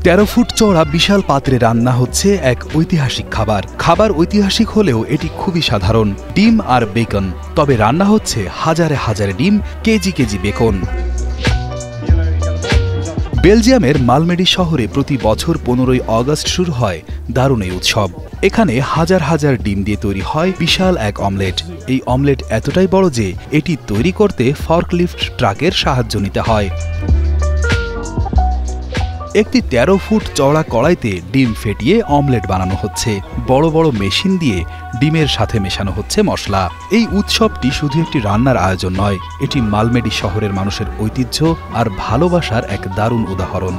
13 foot চওড়া বিশাল পাত্রে রান্না হচ্ছে এক ঐতিহাসিক খাবার ঐতিহাসিক হলেও এটি খুবই সাধারণ, ডিম আর বেকন। তবে রান্না হচ্ছে হাজারে হাজারে ডিম, কেজি কেজি বেকন। বেলজিয়ামের মালমেডি শহরে প্রতি বছর 15ই আগস্ট শুরু হয় দারুণ এই উৎসব। এখানে হাজার হাজার ডিম দিয়ে তৈরি হয় বিশাল এক অমলেট। এই অমলেট এতটাই বড় যে এটি তৈরি করতে ফর্কলিফট ট্রাকের সাহায্য নিতে হয়। একটি 13 ফুট চওড়া কড়াইতে ডিম ফেটিয়ে অমলেট বানানো হচ্ছে। বড় বড় মেশিন দিয়ে ডিমের সাথে মেশানো হচ্ছে মশলা। এই উৎসবটি শুধু একটি রান্নার আয়োজন নয়, এটি মালমেডি শহরের মানুষের ঐতিহ্য আর ভালোবাসার এক দারুণ উদাহরণ।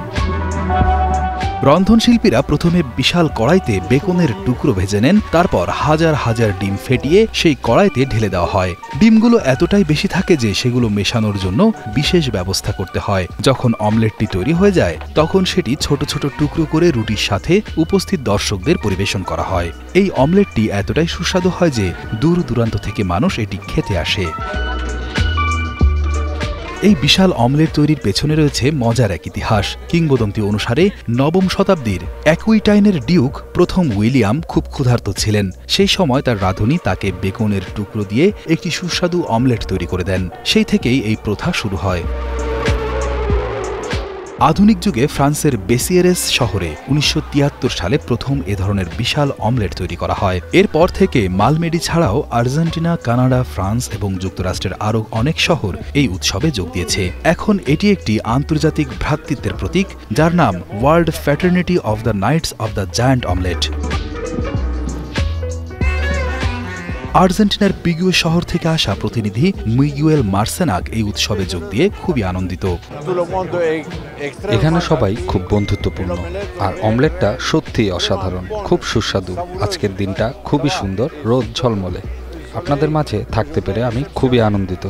রন্ধনশিল্পীরা প্রথমে বিশাল কড়াইতে বেকনের টুকরো ভেজে নেন, তারপর হাজার হাজার ডিম ফেটিয়ে সেই কড়াইতে ঢেলে দেওয়া হয়। ডিমগুলো এতটাই বেশি থাকে যে সেগুলো মেশানোর জন্য বিশেষ ব্যবস্থা করতে হয়। যখন অমলেটটি তৈরি হয়ে যায় তখন সেটি ছোট ছোট টুকরো করে রুটির সাথে উপস্থিত দর্শকদের পরিবেশন করা হয়। এই অমলেটটি এতটাই সুস্বাদু হয় যে দূর দূরান্ত থেকে মানুষ এটি খেতে আসে। এই বিশাল অমলেট তৈরির পেছনে রয়েছে মজার এক ইতিহাস। কিংবদন্তি অনুসারে 9ম শতাব্দীর অ্যাকুইটাইনের ডিউক প্রথম উইলিয়াম খুব ক্ষুধার্ত ছিলেন। সেই সময় তার রাঁধুনি তাকে বেকনের টুকরো দিয়ে একটি সুস্বাদু অমলেট তৈরি করে দেন। সেই থেকেই এই প্রথা শুরু হয়। আধুনিক যুগে ফ্রান্সের বেসিয়েরেস শহরে 1973 সালে প্রথম এ ধরনের বিশাল অমলেট তৈরি করা হয়। এরপর থেকে মালমেডি ছাড়াও আর্জেন্টিনা, কানাডা, ফ্রান্স এবং যুক্তরাষ্ট্রের আরও অনেক শহর এই উৎসবে যোগ দিয়েছে। এখন এটি একটি আন্তর্জাতিক ভ্রাতৃত্বের প্রতীক, যার নাম world fraternity of the knights of the giant omelette. আর্জেন্টিনার পিগুয়ে শহর থেকে আসা প্রতিনিধি মিগুয়েল মার্সেনাক এই উৎসবে যোগ দিয়ে খুবই আনন্দিত। এখানে সবাই খুব বন্ধুত্বপূর্ণ আর অমলেটটা সত্যিই অসাধারণ, খুব সুস্বাদু। আজকের দিনটা খুবই সুন্দর, রোদ ঝলমলে। আপনাদের মাঝে থাকতে পেরে আমি খুবই আনন্দিত।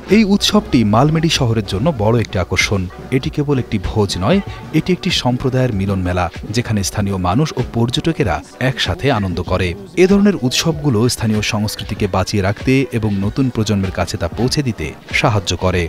এই উৎসবটি মালমেডি শহরের জন্য বড় একটি আকর্ষণ। এটি কেবল একটি ভোজ নয়, এটি একটি সম্প্রদায়ের মিলন মেলা, যেখানে স্থানীয় মানুষ ও পর্যটকেরা একসাথে আনন্দ করে। এ ধরনের উৎসবগুলো স্থানীয় সংস্কৃতিকে বাঁচিয়ে রাখতে এবং নতুন প্রজন্মের কাছে তা পৌঁছে দিতে সাহায্য করে।